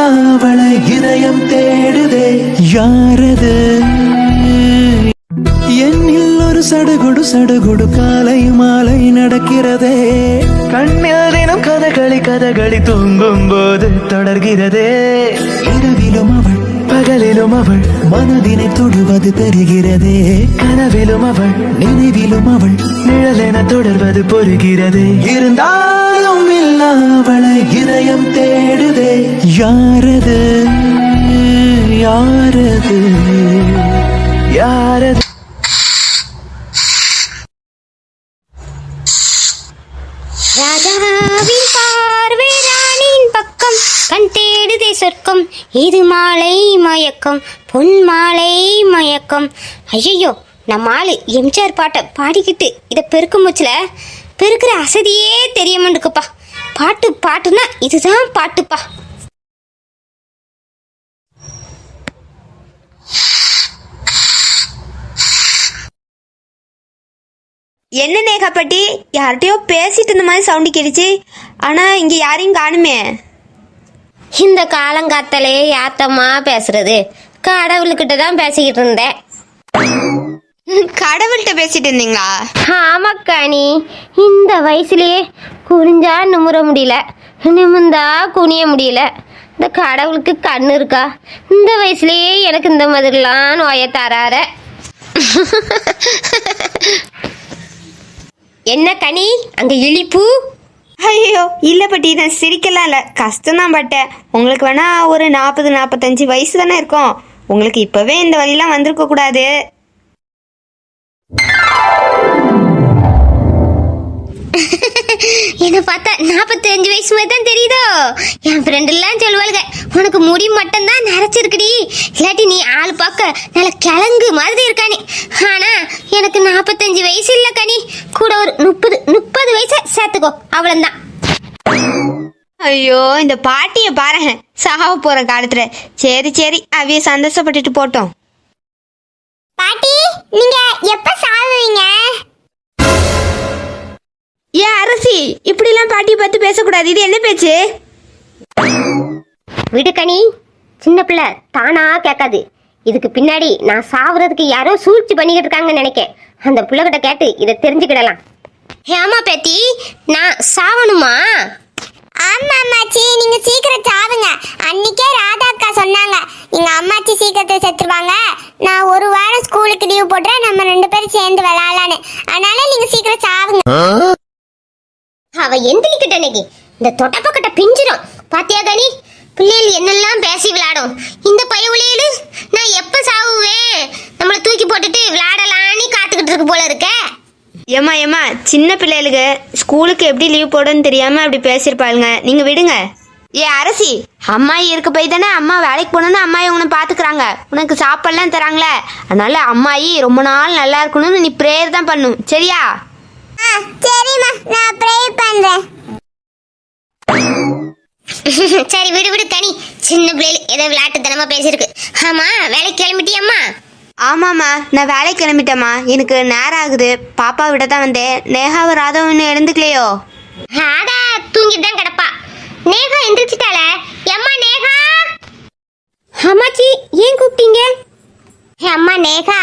அவளை இதயம் தேடுதே யாரது என்னில் ஒரு சடுகுடு சடுகுடு காலை மாலை நடக்கிறதே கண்ணில் தினம் கதகளி தூங்கும் போது தொடர்கிறதே இரவிலும் அவள் பகலிலும் அவள் மனதினை தொடுவது தெரிகிறதே கனவிலும் அவள் நினைவிலும் அவள் நிழலென தொடர்வது புரிகிறது இருந்தாலும் இல்ல அவளை இதயம் தேடுதே யாரது யாரது யாரது ராஜாவின் பார்வை ராணியின் பக்கம் கண் தேடுதே சொர்க்கம் இது மாலை மயக்கம் பொன் மாலை மயக்கம். ஐயோ நம்ம ஆளு எம்ஜிஆர் பாட்டை பாடிக்கிட்டு இதை பெருக்கும் மூச்சுல பெருக்கிற அசதியே தெரிய மாட்டுக்குப்பா. பாட்டு பாட்டுன்னா இதுதான் பாட்டுப்பா. என்ன நேகாப்பட்டி, யார்கிட்டயோ பேசிட்டு இந்த மாதிரி சவுண்டு கேட்டுச்சு. ஆனால் இங்கே யாரையும் காணுமே. இந்த காலங்காத்தாலே யாத்தம்மா பேசுறது? கடவுள்கிட்ட தான் பேசிக்கிட்டு இருந்தேன். கடவுள்கிட்ட பேசிட்டு இருந்தீங்களா? ஆமாக்கா, நீ இந்த வயசுலயே குனிஞ்சா நிமிர முடியல, நிமிந்தா குனிய முடியல. இந்த கடவுளுக்கு கண்ணு இருக்கா? இந்த வயசுலயே எனக்கு இந்த மாதிரிலாம் நோயை தராற. என்ன கனி அங்க இழிப்பு? ஐயோ இல்லை பட்டி, நான் சிரிக்கலாம் இல்லை, கஷ்டம்தான் பட்டேன். உங்களுக்கு வேணா ஒரு 40-45 வயசு தானே இருக்கும். உங்களுக்கு இப்போவே இந்த வழியெல்லாம் வந்திருக்க கூடாது. என்ன பார்த்தா 45 வயசு மாதிரி தான் தெரியுதோ? என் ஃப்ரெண்ட் எல்லாம் சொல்லுவாளுங்க, உனக்கு முடி மட்டும் தான் நரைச்சிருக்குடி, இல்லாட்டி நீ ஆள் பார்க்க நல்ல கிழங்கு மாதிரி இருக்கானே. ஆனா எனக்கு 45 வயசு இல்லை கனி, கூட ஒரு 30 வயசை சேர்த்துக்கோ, அவ்வளவுதான். ஐயோ இந்த பாட்டியை பாருங்க, சாவ போற காலத்துல. சரி சரி, அவைய சந்தோஷப்பட்டுட்டு போட்டோம். பாட்டி, நீங்க எப்ப சாவுவீங்க? ஏன் அரசி இப்படிலாம் பாட்டியை பார்த்து பேசக்கூடாது, இது என்ன பேச்சு? விடு கனி, சின்ன பிள்ளை தானா கேட்காது. இதுக்கு பின்னாடி நான் சாவுறதுக்கு யாரோ சூழ்ச்சி பண்ணிக்கிட்டு இருக்காங்கன்னு நினைக்கேன். அந்த பிள்ளைகிட்ட கேட்டு இதை தெரிஞ்சுக்கிடலாம். ஏமா பேத்தி, நான் சாவணுமா? ஆமா அம்மாச்சி, நீங்க சீக்கிரம் சாவுங்க. அன்னைக்கே ராதா அக்கா சொன்னாங்க, எங்க அம்மாச்சி சீக்கிரத்தை செத்துருவாங்க, நான் ஒரு வாரம் ஸ்கூலுக்கு லீவ் போடுறேன், நம்ம 2 பேரும் சேர்ந்து விளையாடலான்னு. அதனால நீங்க சீக்கிரம் சாவுங்க. அவ எந்திரிக்கிட்ட இன்னைக்கு இந்த தொட்டப்பக்கட்ட பிஞ்சிரும். பாத்தியா கனி, பிள்ளைகள் என்னெல்லாம் பேசி விளையாடும். இந்த பயவுளியில நான் எப்ப சாவுவேன், நம்மளை தூக்கி போட்டுட்டு விளையாடலான்னு காத்துக்கிட்டு இருக்கு போல இருக்க. ஏம்மா சின்ன பிள்ளைகளுக்கு ஸ்கூலுக்கு எப்படி லீவ் போடுன்னு தெரியாம அப்படி பேசியிருப்பாளுங்க, நீங்க விடுங்க. ஏ அரசி, அம்மாயி இருக்க போய் தானே அம்மா வேலைக்கு போனோன்னு அம்மாயி உன்னை பாத்துக்கிறாங்க, உனக்கு சாப்பாடுலாம் தராங்களே. அதனால அம்மாயி ரொம்ப நாள் நல்லா இருக்கணும்னு நீ ப்ரேயர் தான் பண்ணும், சரியா? சரிம்மா, நான் ப்ரே பண்றேன். சரி விடு கனி, சின்ன பிள்ளைகள் ஏதோ விளையாட்டுத்தனமா பேசியிருக்கு. ஆமா, வேலைக்கு கிளம்பிட்டியம்மா? ஆமாம்மா, நான் வேலைக்கு கிளம்பிட்டேம்மா, எனக்கு நேரம் ஆகுது. பாப்பா விட தான் வந்தேன். நேகாவை ராதவும் இன்னும் எழுந்துக்கலையோ? ஆடா, தூங்கிட்டு தான் கிடப்பா. நேகா எந்திரிச்சிட்டாளே. அம்மா நேகா. அம்மாச்சி, ஏன் கூப்பிட்டீங்க? அம்மா நேகா,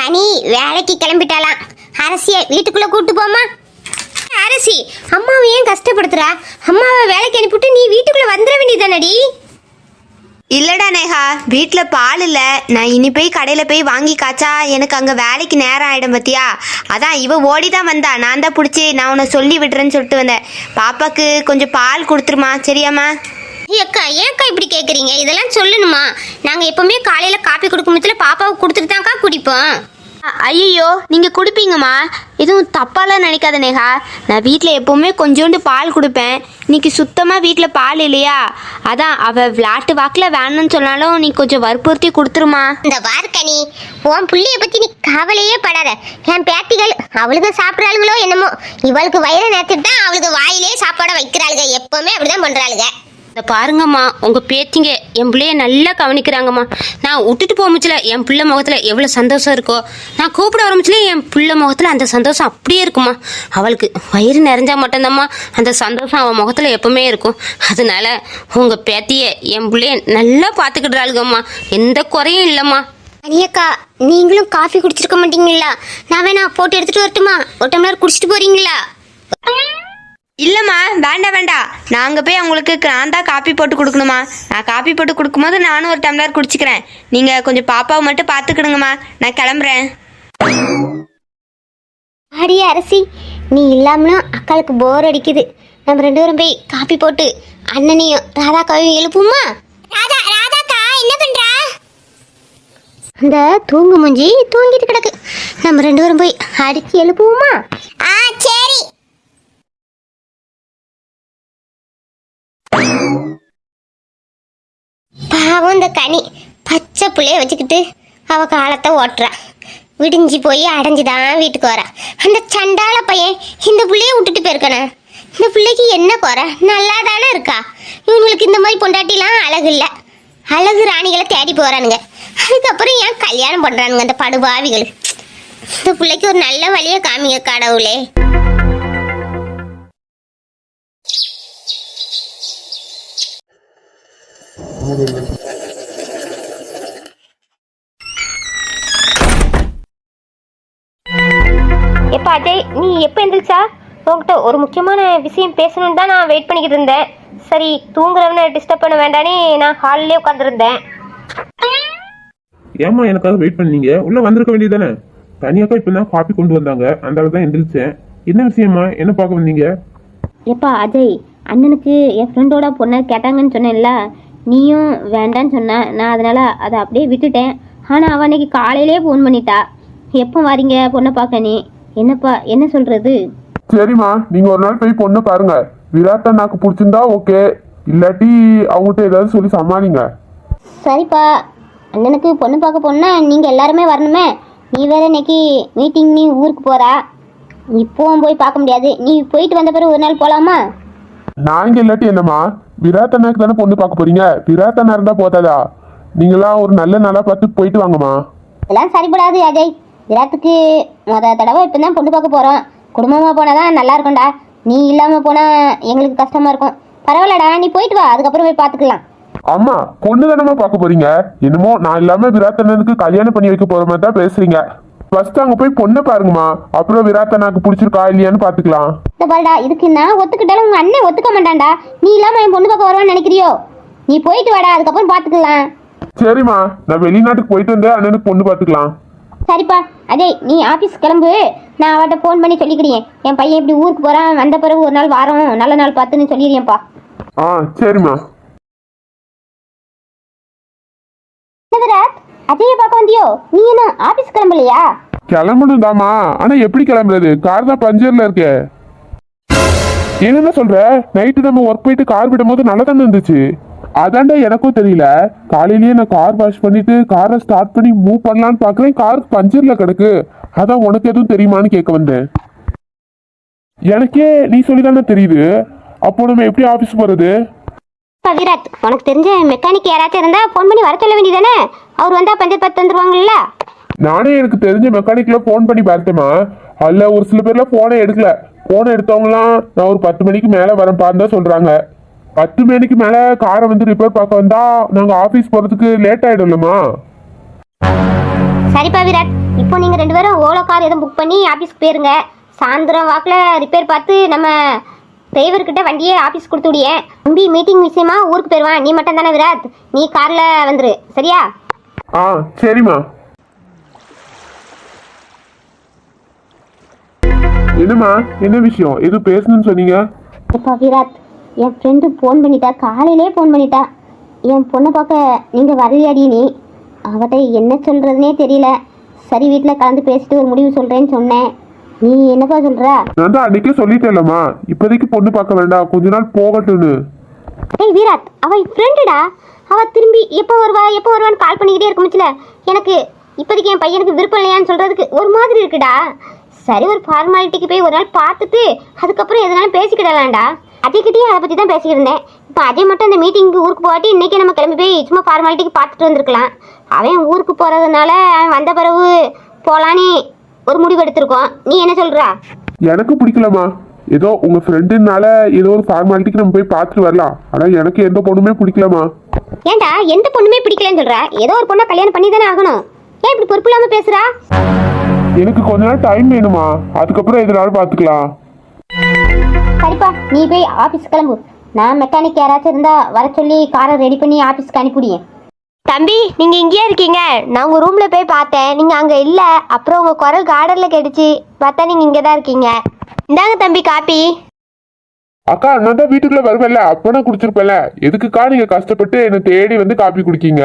கனி வேலைக்கு கிளம்பிட்டாலாம், அரசியை வீட்டுக்குள்ள கூட்டு போமா. அரசி, அம்மாவை ஏன் கஷ்டப்படுத்துறா? அம்மாவை வேலைக்கு அனுப்பிவிட்டு நீ வீட்டுக்குள்ள வந்துட வேண்டியதானடி. இல்லடா நேகா, வீட்டில் பால் இல்லை, நான் இனி போய் கடையில் போய் வாங்கி காய்ச்சா எனக்கு அங்கே வேலைக்கு நேரம் ஆகிடும் பத்தியா. அதான் இவ ஓடி தான் வந்தா, நான் தான் பிடிச்சி நான் உன்னை சொல்லி விடுறேன்னு சொல்லிட்டு வந்தேன். பாப்பாக்கு கொஞ்சம் பால் கொடுத்துருமா, சரியாம்மா? ஏக்கா, ஏக்கா இப்படி கேட்குறீங்க? இதெல்லாம் சொல்லணுமா? நாங்கள் எப்பவுமே காலையில் காப்பி கொடுக்கும் பட்சத்தில் பாப்பாவுக்கு கொடுத்துட்டு தான்க்கா குடிப்போம். ஐயோ நீங்கள் குடிப்பீங்கம்மா, எதுவும் தப்பாலாம் நினைக்காத நேகா. நான் வீட்டில் எப்போவுமே கொஞ்சோண்டு பால் கொடுப்பேன். இன்னைக்கு சுத்தமாக வீட்டில் பால் இல்லையா, அதான் அவள் விளையாட்டு வாக்கில் வேணும்னு சொன்னாலும் நீ கொஞ்சம் வற்புறுத்தி கொடுத்துருமா. இந்த வார்க்கனி, உன் பிள்ளைய பற்றி நீ கவலையே படாத. என் பேத்திகள் அவளுக்கு சாப்பிட்றாளுகளோ என்னமோ, இவளுக்கு வயிறு நேரத்துட்டு தான் அவளுக்கு வாயிலே சாப்பாடை வைக்கிறாளுங்க. எப்போவுமே அப்படிதான் பண்ணுறாளுங்க. இதை பாருங்கம்மா, உங்கள் பேத்திங்க என் பிள்ளைய நல்லா கவனிக்கிறாங்கம்மா. நான் விட்டுட்டு போக முடியல, என் பிள்ளை முகத்தில் எவ்வளோ சந்தோஷம் இருக்கோ, நான் கூப்பிட ஆரம்பிச்சுல என் பிள்ளை முகத்தில் அந்த சந்தோஷம் அப்படியே இருக்குமா. அவளுக்கு வயிறு நிறைஞ்சா மட்டும்தாம்மா அந்த சந்தோஷம் அவன் முகத்தில் எப்பவுமே இருக்கும். அதனால உங்கள் பேத்தியை என் பிள்ளைய நல்லா பார்த்துக்கிடுறாளுங்கம்மா, எந்த குறையும் இல்லைம்மா. அனியக்கா, நீங்களும் காஃபி குடிச்சிருக்க மாட்டீங்களா? நான் வேணா போட்டு எடுத்துட்டு வரட்டுமா? ஒரு டம்ளர் குடிச்சிட்டு போறீங்களா? இல்லைம்மா, வேண்டாம். நாங்கள் போய் அவங்களுக்கு நான் தான் காப்பி போட்டு கொடுக்கணுமா. நான் காப்பி போட்டு கொடுக்கும்போது நானும் ஒரு டம்ளர் குடிச்சிக்கிறேன். நீங்கள் கொஞ்சம் பாப்பாவை மட்டும் பார்த்துக்கிடுங்கம்மா, நான் கிளம்புறேன். அடி அரசி, நீ இல்லாமலும் அக்காளுக்கு போர் அடிக்குது. நம்ம 2 பேரும் போய் காப்பி போட்டு அண்ணனையும் ராதாக்காவையும் எழுப்புமா? ராதாக்கா என்ன பண்றா? அந்த தூங்கு மூஞ்சி தூங்கிட்டு கிடக்கு. நம்ம 2 பேரும் போய் அடிச்சு எழுப்புவோமா? சரி. பாவம் இந்த கனி பச்சை புள்ளைய வச்சுக்கிட்டு அவ காலத்தை ஓட்டுறா. விடிஞ்சு போய் அடைஞ்சுதான் வீட்டுக்கு வரா. அந்த சண்டால பையன் இந்த புள்ளைய விட்டுட்டு போயிருக்கானே. இந்த பிள்ளைக்கு என்ன குறை? நல்லா தானே இருக்கா. இவங்களுக்கு இந்த மாதிரி பொண்டாட்டிலாம் அழகு இல்லை. அழகு ராணிகளை தேடி போறானுங்க. அதுக்கப்புறம் ஏன் கல்யாணம் பண்றானுங்க அந்த படுபாவிகள்? இந்த பிள்ளைக்கு ஒரு நல்ல வழியை காமிங்க கடவுளே. எப்போ அஜய், நீ எப்போ எந்திரிச்சா? உங்ககிட்ட ஒரு முக்கியமான விஷயம் பேசணுன்னு தான் நான் வெயிட் பண்ணிக்கிட்டு இருந்தேன். சரி, தூங்குறவனை டிஸ்டர்ப் பண்ண வேண்டானே நான் ஹாலிலே உட்காந்துருந்தேன். ஏம்மா எனக்காக வெயிட் பண்ணீங்க? உள்ள வந்திருக்க வேண்டியதானே? தனியாக்கா இப்போ தான் காப்பி கொண்டு வந்தாங்க, அந்த அளவு தான் எந்திரிச்சேன். என்ன விஷயமா? என்ன பார்க்க வந்தீங்க? எப்பா அஜய், அண்ணனுக்கு என் ஃப்ரெண்டோட பொண்ணை கேட்டாங்கன்னு சொன்னேன்ல, நீயும் வேண்டான்னு சொன்ன. நான் அதனால் அதை அப்படியே விட்டுட்டேன். ஆனால் அவன் அன்னைக்கு காலையிலே ஃபோன் பண்ணிட்டா, எப்போ வரீங்க பொண்ணை பார்க்க? நீ என்னப்பா என்ன சொல்கிறது? சரிம்மா, நீங்கள் ஒரு நாள் போய் பொண்ணை பாருங்க. விராட் அண்ணாக்கு பிடிச்சிருந்தா ஓகே, இல்லாட்டி அவங்ககிட்ட ஏதாவது சொல்லி சமாளிங்க. சரிப்பா, அண்ணனுக்கு பொண்ணு பார்க்க போனா நீங்கள் எல்லாருமே வரணுமே. நீ வேற இன்னைக்கு மீட்டிங், நீ ஊருக்கு போகிறா. இப்போவும் போய் பார்க்க முடியாது. நீ போயிட்டு வந்த பிறகு ஒரு நாள் போகலாமா? நான் இங்கே இல்லாட்டி என்னம்மா, விராட் அண்ணாக்கு தானே பொண்ணு பார்க்க போறீங்க. விராட் அண்ணா இருந்தால் போதாதா? நீங்களாம் ஒரு நல்ல நாளாக பார்த்து போயிட்டு வாங்கம்மா. இதெல்லாம் சரிப்படாது அஜய். விராட்டுக்கு தடவை இப்போ தான் பொண்ணு பார்க்க போகிறோம். குடும்பமாக போனால் தான் நல்லா இருக்கும்டா. நீ இல்லாமல் போனால் எங்களுக்கு கஷ்டமாக இருக்கும். பரவாயில்லடா, நீ போயிட்டு வா, அதுக்கப்புறம் போய் பார்த்துக்கலாம். அம்மா, பொண்ணு தானம்மா பார்க்க போறீங்க. என்னமோ நான் இல்லாமல் விராட் அண்ணனுக்கு கல்யாணம் பண்ணி வைக்க போகிற மாதிரி தான் பேசுறீங்க. ஃபர்ஸ்ட் அங்கே போய் பொண்ணை பாருங்கம்மா, அப்புறம் விராட் அண்ணாக்கு பிடிச்சிருக்கா இல்லையான்னு பார்த்துக்கலாம். இந்த பாருடா, இதுக்கு நான் ஒத்துக்கிட்டாலும் உங்கள் அண்ணன் ஒத்துக்க மாட்டான்டா. நீ இல்லாமல் என் பொண்ணு பார்க்க வருவான்னு நினைக்கிறியோ? நீ போயிட்டு வாடா, அதுக்கப்புறம் பார்த்துக்கலாம். சரிம்மா, நான் வெளிநாட்டுக்கு போயிட்டு வந்து அண்ணனுக்கு பொண்ணு பார்த்துக்கலாம். சரிப்பா அஜய், நீ ஆஃபீஸ் கிளம்பு. நான் அவட்ட ஃபோன் பண்ணி சொல்லிக்கிறேன். என் பையன் இப்படி ஊருக்கு போகிறான், வந்த பிறகு ஒரு நாள் வாரம் நல்ல நாள் பார்த்துன்னு சொல்லிடுறேன்ப்பா. சரிம்மா. விராட், அஜயை பார்க்க வந்தியோ? நீ என்ன ஆஃபீஸ் கிளம்பலையா? கிளம்பணும் தாமா, ஆனா எப்படி கிளம்புறது? கார் தான் பஞ்சர்ல இருக்கே. என்னென்ன சொல்ற? நைட்டு நம்ம ஒர்க் போயிட்டு கார் விடும் போது நல்லா தானே இருந்துச்சு. அதாண்டா எனக்கும் தெரியல. காலையிலேயே நான் கார் வாஷ் பண்ணிட்டு காரை ஸ்டார்ட் பண்ணி மூவ் பண்ணலான்னு பாக்குறேன், கார் பஞ்சர்ல கிடக்கு. அதான் உனக்கு எதுவும் தெரியுமான்னு கேட்க வந்தேன். எனக்கே நீ சொல்லிதானே தெரியுது. அப்போ நம்ம எப்படி ஆபீஸ் போறது? விராட், உனக்கு தெரிஞ்ச மெக்கானிக் யாராச்சும் இருந்தா ஃபோன் பண்ணி வர சொல்ல வேண்டியதானே? அவர் வந்தா பஞ்சர் பார்த்து வந்துருவாங்கல்ல. நானே எனக்கு தெரிஞ்ச மெக்கானிக்ல போன் பண்ணி பார்த்தேமா. அதில் ஒரு சில பேர்ல போனை எடுக்கல. போனை எடுத்தவங்களாம் நான் ஒரு 10 மணிக்கு மேலே வரேன் தான் சொல்றாங்க. 10 மணிக்கு மேலே காரை வந்து ரிப்பேர் பார்க்க வந்தா நாங்கள் ஆஃபீஸ் போகிறதுக்கு லேட் ஆகிடும்லம்மா. சரிப்பா விராட், இப்போ நீங்கள் 2 பேரும் ஓலோ கார் எதுவும் புக் பண்ணி ஆஃபீஸ்க்கு போயிருங்க. சாயந்தரம் வாக்கில் ரிப்பேர் பார்த்து நம்ம டிரைவர்கிட்ட வண்டியே ஆஃபீஸ் கொடுத்து விடியேன். தம்பி மீட்டிங் விஷயமா ஊருக்கு போயிடுவான். நீ மட்டும் தானே விராட், நீ காரில் வந்துரு, சரியா? சரிம்மா. என்னம்மா, என்ன விஷயம்? எது பேசணும்னு சொன்னீங்க? இப்போ விராட், என் ஃப்ரெண்டு ஃபோன் பண்ணிட்டா, காலையிலே ஃபோன் பண்ணிட்டா. என் பொண்ணை பார்க்க நீங்கள் வரலையாடி? நீ அவட்ட என்ன சொல்கிறதுனே தெரியல. சரி, வீட்டில் கலந்து பேசிட்டு ஒரு முடிவு சொல்கிறேன்னு சொன்னேன். நீ என்னப்பா சொல்கிற? நான் தான் அன்னைக்கே சொல்லிட்டேன்லம்மா, இப்போதைக்கு பொண்ணு பார்க்க வேண்டாம், கொஞ்ச நாள் போகட்டும்னு. ஏய் விராட், அவள் ஃப்ரெண்டுடா. அவள் திரும்பி எப்போ வருவான்னு கால் பண்ணிக்கிட்டே இருக்குமிச்சுல. எனக்கு இப்போதைக்கு என் பையனுக்கு விருப்பம் இல்லையான்னு சொல்கிறதுக்கு ஒரு மாதிரி இருக்குடா. சரி, ஒரு ஃபார்மாலிட்டிக்கு போய் ஒரு நாள் பார்த்துட்டு அதுக்கப்புறம் எதனாலும் பேசிக்கிடலாம்டா. அதுக்கிட்டே அதை பற்றி தான் பேசிக்கிட்டு இருந்தேன். இப்போ அதே மட்டும் அந்த மீட்டிங்க்கு ஊருக்கு போகாட்டி இன்னைக்கு நம்ம கிளம்பி போய் சும்மா ஃபார்மாலிட்டிக்கு பார்த்துட்டு வந்திருக்கலாம். அவன் ஊருக்கு போகிறதுனால அவன் வந்த பிறகு போகலான்னு ஒரு முடிவு எடுத்திருக்கோம். நீ என்ன சொல்கிற? எனக்கு பிடிக்கலம்மா. ஏதோ உங்க ஃப்ரெண்டுனால ஏதோ ஒரு ஃபார்மாலிட்டிக்கு நம்ம போய் பார்த்துட்டு வரலாம். ஆனா எனக்கு எந்த பொண்ணுமே பிடிக்கலம்மா. ஏன்டா எந்த பொண்ணுமே பிடிக்கலன்னு சொல்ற? ஏதோ ஒரு பொண்ணை கல்யாணம் பண்ணி தானே ஆகணும். ஏன் இப்படி பொறுப்பு இல்லாமல் பேசுகிறா? எனக்கு கொஞ்ச நாள் டைம் வேணுமா, அதுக்கப்புறம் எதனாலும் பார்த்துக்கலாம். சரிப்பா, நீ போய் ஆஃபீஸ் கிளம்பு. நான் மெக்கானிக் யாராச்சும் இருந்தா வர சொல்லி காரை ரெடி பண்ணி ஆஃபீஸ்க்கு அனுப்பிடுங்க. தம்பி நீங்கள் இங்கேயே இருக்கீங்க? நான் உங்கள் ரூமில் போய் பார்த்தேன், நீங்கள் அங்கே இல்லை. அப்புறம் உங்கள் குரல் கார்டனில் கேட்டுச்சு, பார்த்தா நீங்கள் இங்கே தான் இருக்கீங்க. இந்தாங்க தம்பி காப்பி. அக்கா, நான் தான் வீட்டுக்குள்ள வருவேன்ல, அப்போ நான் குடிச்சிருப்பேன்ல. எதுக்குக்கா நீங்க கஷ்டப்பட்டு என்னை தேடி வந்து காப்பி குடிக்கீங்க?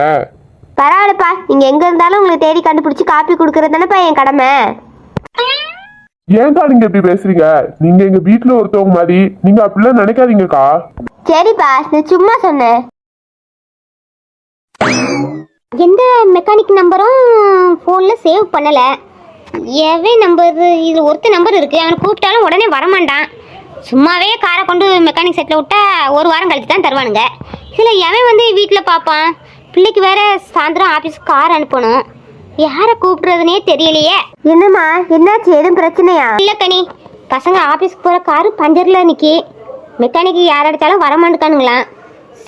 பரவாயில்லப்பா, நீங்கள் எங்கே இருந்தாலும் உங்களை தேடி கண்டுபிடிச்சி காப்பி கொடுக்கறது தானேப்பா என் கடமை. ஏன்க்கா நீங்க இப்படி பேசுறீங்க? நீங்க எங்க வீட்டுல ஒருத்தவங்க மாதிரி. நீங்க அப்படிலாம் நினைக்காதீங்கக்கா. சரிப்பா, நான் சும்மா சொன்னேன். எந்த மெக்கானிக் நம்பரும் ஃபோனில் சேவ் பண்ணலை. எவன் நம்பர்? இதில் ஒருத்த நம்பர் இருக்குது. அவனை கூப்பிட்டாலும் உடனே வரமாட்டான். சும்மாவே காரை கொண்டு மெக்கானிக் செட்டில் விட்டா ஒரு வாரம் கழிச்சு தான் தருவானுங்க. இதில் எவன் வந்து வீட்டில் பார்ப்பான்? பிள்ளைக்கு வேற சாயந்தரம் ஆஃபீஸ்க்கு கார் அனுப்பணும். யாரை கூப்பிடுறதுனே தெரியலையே. என்னம்மா, என்னாச்சு? எதுவும் பிரச்சனையா? இல்லை கனி, பசங்க ஆஃபீஸ்க்கு போகிற காரு பஞ்சரில் நிற்கி. மெக்கானிக்கு யார் அடித்தாலும் வரமாட்டுக்கானுங்களாம்.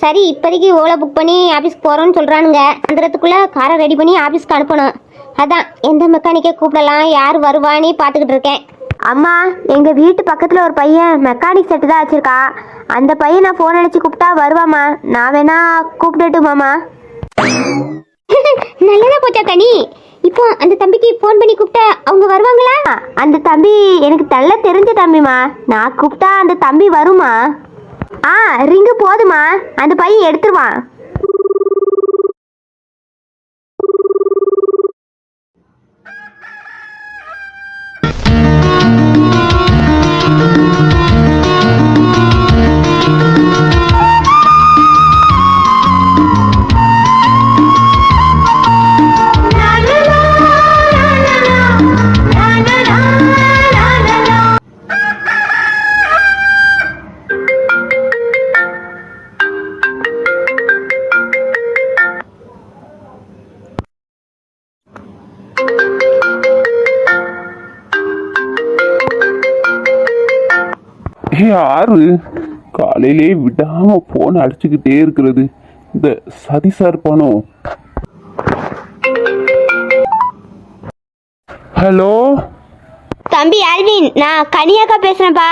சரி, இப்போதைக்கு ஓலோ புக் பண்ணி ஆஃபீஸ்க்கு போகிறோன்னு சொல்கிறானுங்க. அந்தரத்துக்குள்ளே காரை ரெடி பண்ணி ஆஃபீஸ்க்கு அனுப்பணும். அதான் எந்த மெக்கானிக்கை கூப்பிடலாம், யார் வருவான்னு பார்த்துக்கிட்டு இருக்கேன். அம்மா, எங்கள் வீட்டு பக்கத்தில் ஒரு பையன் மெக்கானிக் செட்டு தான் வச்சுருக்கா. அந்த பையன் நான் ஃபோன் அடிச்சு கூப்பிட்டா வருவாம்மா. நான் வேணா கூப்பிட்டுட்டுமாம்மா? நல்லதா போச்சா கனி. இப்போ அந்த தம்பிக்கு ஃபோன் பண்ணி கூப்பிட்டா அவங்க வருவாங்களா? அந்த தம்பி எனக்கு நல்லா தெரிஞ்ச தம்பிமா. நான் கூப்பிட்டா அந்த தம்பி வருமா? ரிங்கு போதுமா, அந்த பையன் எடுத்துருவான். யாரு காலையிலே விடாம போன் அடிச்சுக்கிட்டே இருக்கிறது? இந்த சதி சார் போனோ? ஹலோ தம்பி ஆல்வின், நான் கனியாக்கா பேசுறேன்ப்பா.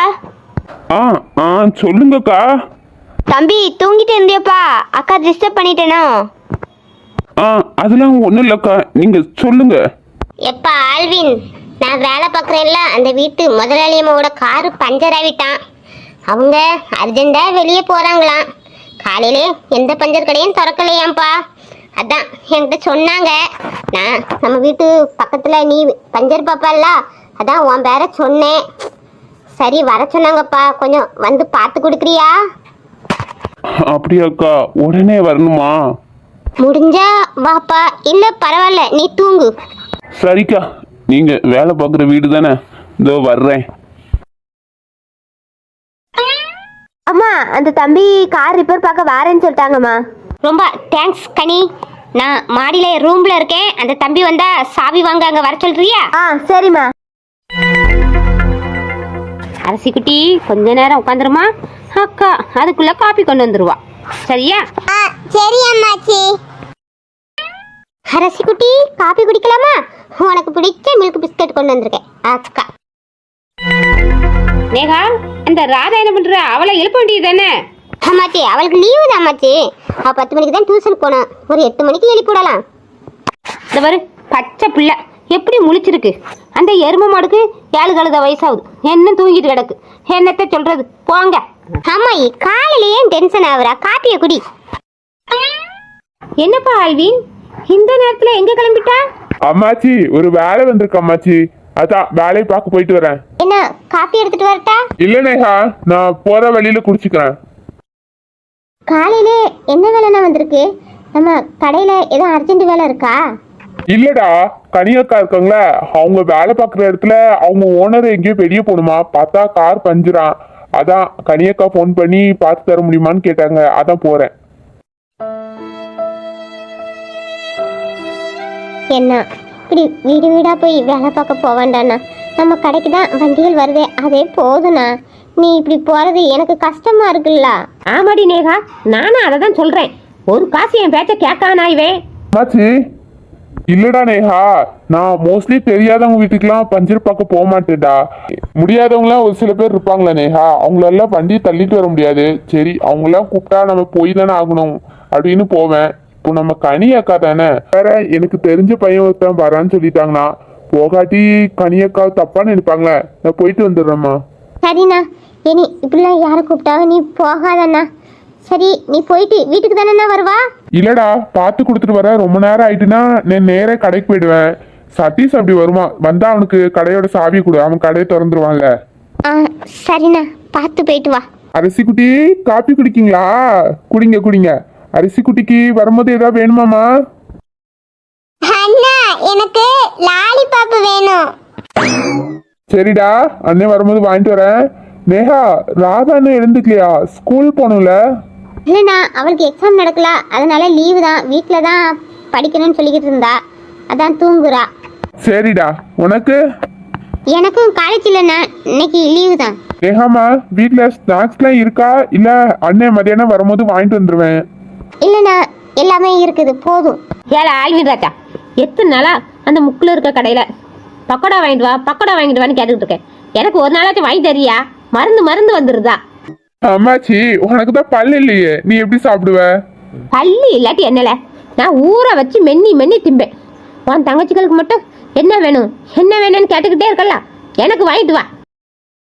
சொல்லுங்கக்கா. தம்பி தூங்கிட்டு இருந்தியப்பா, அக்கா டிஸ்டர்ப் பண்ணிட்டேனோ? அதெல்லாம் ஒன்றும் இல்லைக்கா, நீங்க சொல்லுங்க. எப்பா ஆல்வின், நான் வேலை பார்க்குறேன்ல, அந்த வீட்டு முதலாளியம்மாவோட காரு பஞ்சர் ஆகிட்டான். அவங்க அர்ஜெண்டாக வெளியே போகிறாங்களாம். காலையிலே எந்த பஞ்சர் கடையும் திறக்கலையாம்ப்பா. அதான் என்கிட்ட சொன்னாங்க. நான் நம்ம வீட்டு பக்கத்தில் நீ பஞ்சர் பாப்பால, அதான் உன் பேரை சொன்னேன். சரி வர சொன்னாங்கப்பா, கொஞ்சம் வந்து பார்த்து கொடுக்குறியா? அப்படியாக்கா, உடனே வரணுமா? முடிஞ்சா வாப்பா, இல்லை பரவாயில்ல நீ தூங்கு. சரிக்கா, நீங்க வேலை பார்க்குற வீடு தானே, இதோ வர்றேன். அம்மா, அந்த தம்பி கார் ரிப்பேர் பார்க்க வரேன்னு சொல்லிட்டாங்கம்மா. ரொம்ப தேங்க்ஸ் கனி. நான் மாடியில் ரூமில் இருக்கேன். அந்த தம்பி வந்தா சாவி வாங்க அங்கே வர சொல்றியா? சரிம்மா. அரசிக்குட்டி கொஞ்ச நேரம் உட்காந்துருமா, அக்கா அதுக்குள்ள காப்பி கொண்டு வந்துருவா. சரியா? சரி அம்மாச்சி. அரசிக்குட்டி காப்பி குடிக்கலாமா? உனக்கு பிடிச்ச மில்க் பிஸ்கட் கொண்டு வந்திருக்கேன் அக்கா. நேகா, அந்த ராதா என்ன பண்ற? அவளை எழுப்ப வேண்டியது தானே? அம்மாச்சி அவளுக்கு லீவு தான் அம்மாச்சி. அவள் 10 மணிக்கு தான் டியூஷன் போனோம். ஒரு 8 மணிக்கு எழுப்பி விடலாம். இந்த பாரு, பச்சை பிள்ளை எப்படி முழிச்சிருக்கு. அந்த எருமை மாடுக்கு 7 கழுத வயசாகுது, என்ன தூங்கிட்டு கிடக்கு. என்னத்த சொல்றது, போங்க. அம்மாயி காலையிலேயே டென்ஷன் ஆகுறா, காப்பியை குடி. என்னப்பா ஆல்வின், இந்த நேரத்துல எங்க கிளம்பிட்டா? அம்மாச்சி, ஒரு வேலை வந்திருக்கு அம்மாச்சி, அதான் வேலையை பார்க்க போயிட்டு வரேன். என்ன காப்பி எடுத்துட்டு வரட்டா? இல்ல நேஹா, நான் போற வழியில குடிச்சுக்கிறேன். காலையிலே என்ன வேலைன்னா வந்திருக்கு? நம்ம கடையில ஏதோ அர்ஜென்ட் வேலை இருக்கா? இல்லடா, கனியக்கா இருக்காங்களே, அவங்க வேலை பார்க்குற இடத்துல அவங்க ஓனர் எங்கேயோ வெளியே போகணுமா, பார்த்தா கார் பஞ்சுறான். அதான் கனியக்கா ஃபோன் பண்ணி பார்த்து தர முடியுமான்னு கேட்டாங்க, அதான் போறேன். என்ன இப்படி வீடு வீடா போய் வேலை பார்க்க போவேண்டாண்ணா, நம்ம கடைக்கு தான் வண்டிகள் வருதே அதே போதுண்ணா. நீ இப்படி போறது எனக்கு கஷ்டமா இருக்குல்ல. ஆமாடி நேகா, நானும் அதை தான் சொல்றேன். ஒரு காசு என் பேச்ச கேட்கானா இவன். அம்மாச்சி இல்லடா நேஹா, நான் மோஸ்ட்லி தெரியாதவங்க வீட்டுக்கெல்லாம் பஞ்சர் பார்க்க போக மாட்டேன்டா. முடியாதவங்களாம் ஒரு சில பேர் இருப்பாங்களா நேஹா, அவங்களெல்லாம் வண்டி தள்ளிட்டு வர முடியாது. சரி அவங்களாம் கூப்பிட்டா நம்ம போய் தானே ஆகணும் அப்படின்னு போவேன். இப்போ நம்ம கனி அக்கா தானே, வேற எனக்கு தெரிஞ்ச பையன் ஒருத்தன் வரான்னு சொல்லிட்டாங்கண்ணா. போகாட்டி கனி அக்கா தப்பா நினைப்பாங்களே, நான் போயிட்டு வந்துடுறேம்மா. சரிண்ணா, இனி இப்படிலாம் யாரை கூப்பிட்டாங்க நீ போகாதண்ணா. சரி நீ போயிட்டு வீட்டுக்கு தானே வருவா? இல்லடா, பார்த்து கொடுத்துட்டு வர ரொம்ப நேரம் ஆயிட்டுன்னா நான் நேரே கடைக்கு போயிடுவேன். சதீஷ் அப்படி வருமா, வந்தா அவனுக்கு கடையோட சாவி கொடு, அவன் கடையை திறந்துருவான்ல. சரிண்ணா, பார்த்து போயிட்டு வா. அரிசி குட்டி காப்பி குடிக்கீங்களா? குடிங்க குடிங்க. அரிசி குட்டிக்கு வரும்போது ஏதாவது வேணுமாமா? அண்ணா எனக்கு லாலிபாப் வேணும். சரிடா, அண்ணே வரும்போது வாங்கிட்டு வரேன். நேஹா, ராதா அண்ணன் எழுந்துக்கலையா? ஸ்கூல் போகணும்ல? இல்லைண்ணா, அவளுக்கு எக்ஸாம் நடக்கல, அதனால லீவு தான். வீட்டில் தான் படிக்கணும்னு சொல்லிக்கிட்டு இருந்தா, அதான் தூங்குறா. சரிடா. உனக்கு? எனக்கும் காலேஜ் இல்லைண்ணா, இன்னைக்கு லீவு தான். நேஹாமா, வீட்டில் ஸ்நாக்ஸ்லாம் இருக்கா? இல்லை அண்ணே மதியானம் வரும்போது வாங்கிட்டு வந்துடுவேன். இல்லைண்ணா, எல்லாமே இருக்குது போதும். ஏழை ஆழ்வின் ராஜா, எத்தனை நாளா அந்த முக்கில் இருக்க கடையில் பக்கோடா வாங்கிட்டு வா பக்கோடா வாங்கிட்டு வான்னு கேட்டுக்கிட்டு இருக்கேன். எனக்கு ஒரு நாளாச்சும் வாங்கி தரியா? மருந்து வந்துருதா? அம்மாச்சி, உனக்கு தான் பல்லு இல்லையே, நீ எப்படி சாப்பிடுவ? பள்ளி இல்லாட்டி என்னல, நான் ஊற வச்சு மென்னி திம்பேன். உன் தங்கச்சிகளுக்கு மட்டும் என்ன வேணும்னு கேட்டுக்கிட்டே இருக்கல, எனக்கு வாங்கிட்டு வா.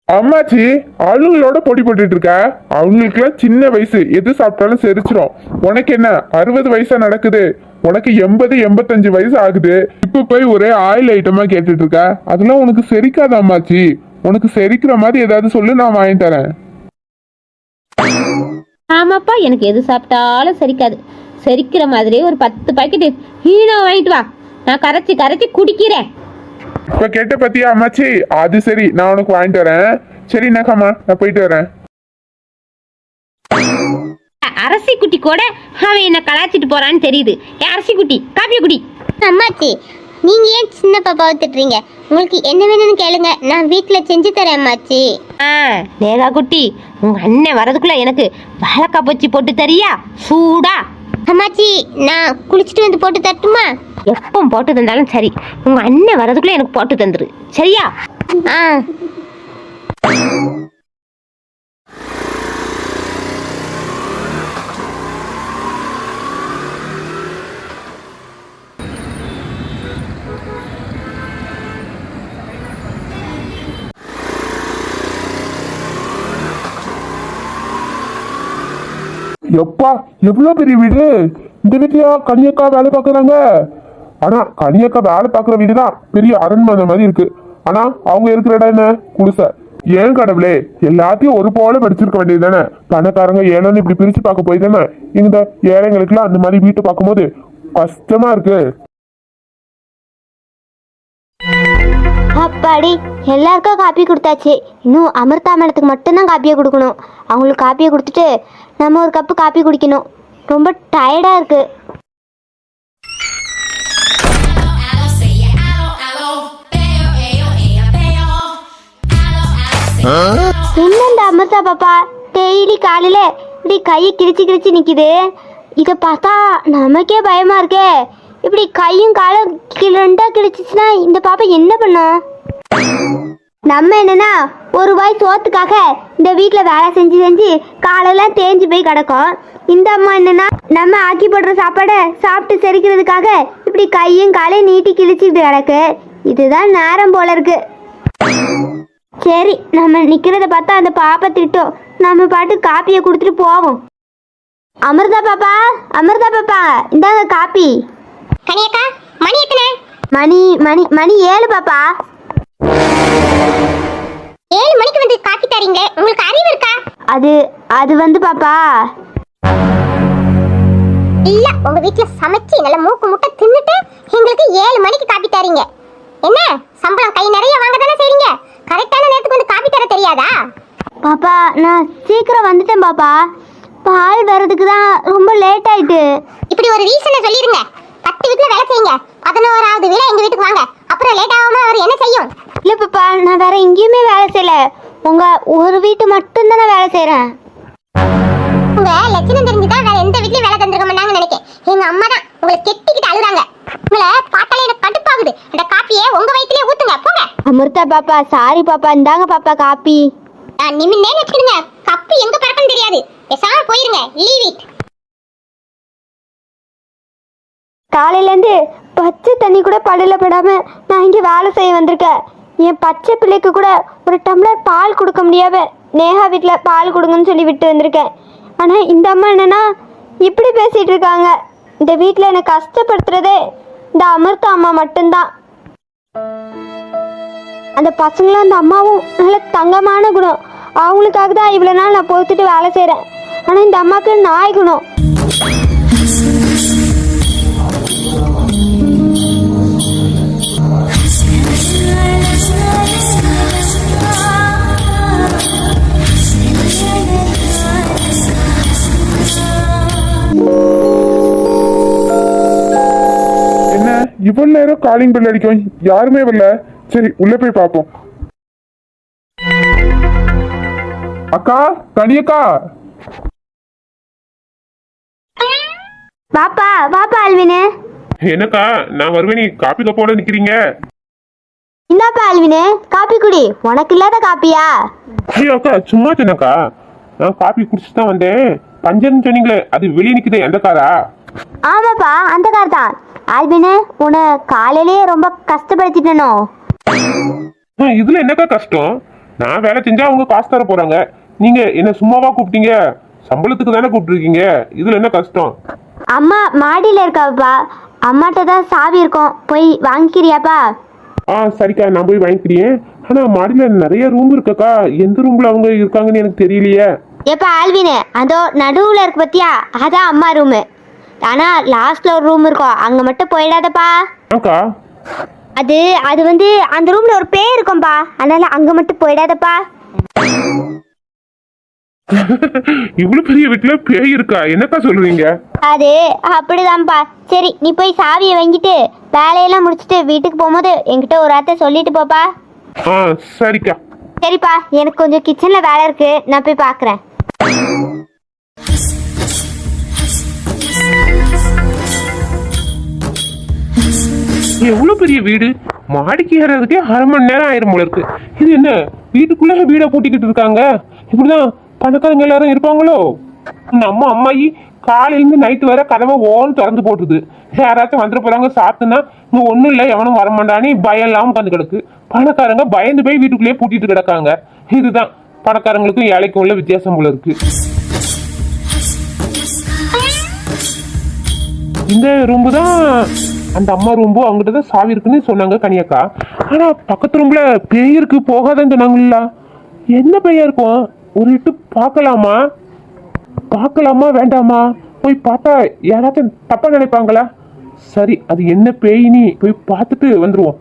அம்மாச்சி, அவங்களோட போட்டி போட்டுட்டு இருக்க. அவங்களுக்குலாம் சின்ன வயசு, எது சாப்பிட்டாலும் செரிச்சிரும். உனக்கு என்ன 60 வயசா நடக்குது? உனக்கு 80-85 வயசு ஆகுது. இப்ப போய் ஒரே ஆயில் ஐட்டமா கேட்டுட்டு இருக்க. அதெல்லாம் உனக்கு செரிக்காத அம்மாச்சி. உனக்கு செரிக்கிற மாதிரி ஏதாவது சொல்லு, நான் வாங்கி தரேன். ஆமாப்பா, எனக்கு எது சாப்பிட்டாலும் செரிக்காது. செரிக்கிற மாதிரி ஒரு 10 பாக்கெட் ஹீனோ வாங்கிட்டு வா, நான் கரைச்சி குடிக்கிறேன். இப்ப கேட்ட பத்தியா அம்மாச்சி? அது சரி, நான் உனக்கு வாங்கிட்டு வரேன். சரி நகாமா, நான் போயிட்டு வரேன். அரசி குட்டி கூட அவன் என்ன கலாச்சிட்டு போறான்னு தெரியுது. அரசி குட்டி காப்பிய குடி. அம்மாச்சி, நீங்க ஏன் சின்ன பாப்பாவை திட்டுறீங்க? உங்களுக்கு என்ன வேணும்னு கேளுங்க, நான் வீட்டில் செஞ்சு தரேன் அம்மாச்சி. நேகா குட்டி, உங்க அண்ணன் வரதுக்குள்ள எனக்கு வாழைக்காய் பச்சி போட்டு தரியா சூடா? அம்மாச்சி, நான் குளிச்சுட்டு வந்து போட்டு தட்டுமா? எப்போ போட்டு தந்தாலும் சரி, உங்க அண்ணன் வரதுக்குள்ள எனக்கு போட்டு தந்துரு, சரியா? எப்பா, எவ்வளவு பெரிய வீடு! இந்த வீட்லயா கனியக்கா வேலை பாக்குறாங்க? ஆனா கனியக்கா வேலை பாக்குற வீடுதான் பெரிய அரண்மனை மாதிரி இருக்கு. ஆனா அவங்க இருக்கிற இடம் என்ன? குடிசை. ஏன் கடவுளே, எல்லாத்தையும் ஒரு போல படிச்சிருக்க வேண்டியது தானே. பணக்காரங்க ஏழைன்னு இப்படி பிரிச்சு பார்க்க போய் தானே இந்த ஏழைங்களுக்குலாம் அந்த மாதிரி வீட்டை பார்க்கும்போது கஷ்டமா இருக்கு. அப்பாடி, எல்லாருக்கும் காப்பி கொடுத்தாச்சு. இன்னும் அமிர்தா மேடத்துக்கு மட்டும்தான் காப்பியை கொடுக்கணும். அவங்களுக்கு காப்பியை கொடுத்துட்டு நம்ம ஒரு கப்பு காப்பி குடிக்கணும். ரொம்ப டயர்டாக இருக்கு. என்னந்த அமிர்தா பாப்பா டெய்லி காலையில இப்படி கையை கிழிச்சு நிக்குது. இதை பார்த்தா நமக்கே பயமா இருக்கே. இப்படி கையும் காலும் ரெண்டா கிழிச்சிச்சுன்னா இந்த பாப்பா என்ன பண்ணும்? நம்ம என்னன்னா ஒரு வாய் சோத்துக்காக இந்த வீட்டில் வேலை செஞ்சு காலெல்லாம் தேஞ்சு போய் கிடக்கும். இந்த அம்மா என்னன்னா நம்ம ஆக்கி போடுற சாப்பாடை சாப்பிட்டு செரிக்கிறதுக்காக இப்படி கையும் காலையும் நீட்டி கிழிச்சிட்டு கிடக்கு. இதுதான் நேரம் போல இருக்கு. சரி, நம்ம நிக்கிறத பார்த்தா அந்த பாப்பா திட்டும். நம்ம பாட்டு காப்பியை கொடுத்துட்டு போவோம். அமிர்தா பாப்பா, இந்தாங்க காப்பி. கனியக்கா, மணி எத்தனை? மணி மணி மணி 7 பாப்பா. 7 மணிக்கு வந்து காப்பி தரீங்க, உங்களுக்கு அறிவு இருக்கா? அது வந்து பாப்பா, இல்ல உங்க வீட்டுல சமைச்சு நல்ல மூக்கு முட்டை தின்னுட்டு எங்களுக்கு 7 மணிக்கு காப்பி தரீங்க. என்ன சம்பளம் கை நிறைய வாங்க தானே செய்றீங்க? கரெக்டான நேரத்துக்கு வந்து காப்பி தர தெரியாதா? பாப்பா நான் சீக்கிரம் வந்துட்டேன் பாப்பா. பால் வர்றதுக்கு தான் ரொம்ப லேட் ஆயிட்டு. இப்படி ஒரு ரீசனை சொல்லிருங்க. 10 வீட்டுல வேலை செய்யுங்க, 11வது வீட எங்க வீட்டுக்கு வாங்க, அப்புறம் லேட் ஆகாம அவர் என்ன செய்யும்? இல்லை பாப்பா, நான் வேற எங்கேயுமே வேலை செய்யல. உங்க ஒரு வீட்டு மட்டும் தான் நான் வேலை செய்யறேன். உங்க லட்சணம் தெரிஞ்சுதான் வேற எந்த வீட்லயும் வேலை தந்திருக்க மாட்டாங்கன்னு நினைக்கிறேன். எங்க அம்மா தான் உங்களை கெட்டிக்கிட்டு அழுறாங்க. உங்களை பார்த்தாலே எனக்கு கடுப்பாகுது. அந்த காப்பியை உங்க வயிற்றுலயே ஊத்துங்க போங்க. அமிர்தா பாப்பா, சாரி பாப்பா, இந்தாங்க பாப்பா காப்பி. நான் நிமிந்தே வச்சுக்கிடுங்க, கப்பி எங்க பறக்குன்னு தெரியாது. பேசாம போயிருங்க, லீவ் இட். காலையிலேருந்து பச்சை தண்ணி கூட பல்லில் படாம நான் இங்கே வேலை செய்ய வந்திருக்கேன். என் பச்சை பிள்ளைக்கு கூட ஒரு டம்ளர் பால் கொடுக்க முடியாம நேஹா வீட்டில் பால் கொடுங்கன்னு சொல்லி விட்டு வந்திருக்கேன். ஆனால் இந்த அம்மா என்னன்னா இப்படி பேசிட்டு இருக்காங்க. இந்த வீட்டில் என்னை கஷ்டப்படுத்துறதே இந்த அமிர்தா அம்மா மட்டும்தான். அந்த பசங்களும் அந்த அம்மாவும் நல்ல தங்கமான குணம். அவங்களுக்காக தான் இவ்வளோ நாள் நான் பொறுத்துட்டு வேலை செய்கிறேன். ஆனால் இந்த அம்மாவுக்கு நாய் குணம். என்ன இவ்வளவு நேரம் காலிங் பெல் அடிக்கும், யாருமே வரல. சரி உள்ள போய் பார்ப்போம். அக்கா, கனியக்கா. வாப்பா வாப்பா அல்வினு. என்னக்கா, நான் வருவேன், நீ காப்பி கப்போட நிக்கிறீங்க. இந்தாப்பா அல்வினு, காப்பி குடி. உனக்கு இல்லாத காப்பியா? ஐயோ அக்கா, சும்மா சொன்னக்கா, நான் காப்பி குடிச்சுட்டு தான் வந்தேன். பஞ்சர்னு சொன்னீங்களே, அது வெளியே நிக்குது, எந்த காரா? ஆமாப்பா, அந்த கார் தான். ஆல்வினு, உன்னை காலையிலேயே ரொம்ப கஷ்டப்படுத்திட்டனோ? இதுல என்னக்கா கஷ்டம்? நான் வேலை செஞ்சா அவங்க காசு தர போறாங்க. நீங்க என்ன சும்மாவா கூப்பிட்டீங்க? சம்பளத்துக்கு தானே கூப்பிட்டுருக்கீங்க. இதுல என்ன கஷ்டம்? அம்மா மாடியில் இருக்காப்பா, அம்மாட்ட தான் சாவி இருக்கும், போய் வாங்கிக்கிறியாப்பா? சரிக்கா, நான் போய் வாங்கிக்கிறேன். ஆனா மாடியில நிறைய ரூம் இருக்கக்கா, எந்த ரூம்ல அவங்க இருக்காங்கன்னு எனக்கு தெரியலையே. ஏப்பா ஆல்வினு, அதோ நடுவில் இருக்கு பத்தியா, அதான் அம்மா ரூமு. ஆனா லாஸ்ட்ல ஒரு ரூம் இருக்கும், அங்க மட்டும் போயிடாதப்பா. அக்கா, அது வந்து அந்த ரூம்ல ஒரு பேய் இருக்கும்பா, அதனால அங்க மட்டும் போயிடாதப்பா. இவ்வளவு பெரிய வீட்டுல பேய் இருக்கா? என்னக்கா சொல்றீங்க? அது அப்படிதான்ப்பா. சரி, நீ போய் சாவியை வாங்கிட்டு வேலையெல்லாம் முடிச்சுட்டு வீட்டுக்கு போகும்போது என்கிட்ட ஒரு வார்த்தை சொல்லிட்டு போப்பா. சரிக்கா. சரிப்பா, எனக்கு கொஞ்சம் கிச்சன்ல வேலை இருக்கு, நான் போய் பாக்குறேன். எவ்வளவு பெரிய வீடு, மாடிக்கு ஏறதுக்கே 1/2 மணி நேரம் ஆயிரம் போல இருக்கு. இது என்ன வீட்டுக்குள்ள வீடை பூட்டிக்கிட்டு இருக்காங்க? இப்படிதான் பணக்காரங்க எல்லாரும் இருப்பாங்களோ? நம்ம அம்மாயி காலையிலேருந்து நைட்டு வர கதவை ஓன்னு திறந்து போட்டுது. யாராச்சும் வந்துட போறாங்க சாத்துனா இங்க ஒன்றும் இல்லை, எவனும் வரமாட்டானே பயம் இல்லாமல் உட்காந்து கிடக்கு. பணக்காரங்க பயந்து போய் வீட்டுக்குள்ளேயே பூட்டிட்டு கிடக்காங்க. இதுதான் பணக்காரங்களுக்கும் ஏழைக்கும் உள்ள வித்தியாசம் போல இருக்கு. இந்த ரூம்பு தான் அந்த அம்மா ரூம்போ, அவங்ககிட்ட தான் சாவி இருக்குன்னு சொன்னாங்க கனியக்கா. ஆனா பக்கத்து ரூம்ல பேய் இருக்கு போகாதன்னு சொன்னாங்களா? என்ன பேயா இருக்கும்? ஒரு இட்டு பார்க்கலாமா வேண்டாமா? போய் பார்த்தா யாராச்சும் தப்பா நினைப்பாங்களா? சரி, அது என்ன பேயினி போய் பார்த்துட்டு வந்துருவோம்.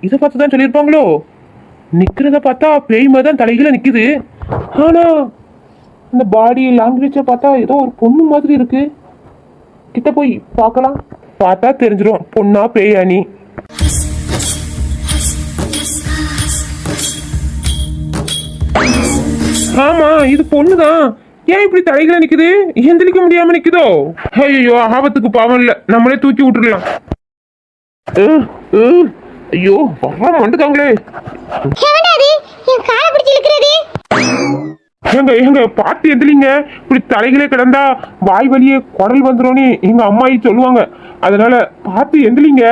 இதை பார்த்து தான் சொல்லியிருப்பாங்களோ? நிக்கிறத பார்த்தா பேய் மாதிரி தான் தலைகீழ நிக்குது. ஆனா இந்த பாடி லாங்குவேஜை பார்த்தா ஏதோ ஒரு பொண்ணு மாதிரி இருக்கு. கிட்ட போய் பார்க்கலாம், பார்த்தா தெரிஞ்சிடும் பொண்ணா பேயா நீ. ஆமா, இது பொண்ணுதான். ஏன் இப்படி தலைகீழ நிக்குது? எந்திரிக்க முடியாம நிக்குதோ? ஐயோ, ஆபத்துக்கு பாவம் இல்ல, நம்மளே தூக்கி விட்டுடலாம். ஐயோ, வர மாட்டுக்காங்களே. எங்க பாத்து எந்திரிங்க. இப்படி தலைகளே கிடந்தா வாய் வலியே குடல் வந்துடும் எங்க அம்மாயி சொல்லுவாங்க. அதனால பார்த்து எந்திரிங்க.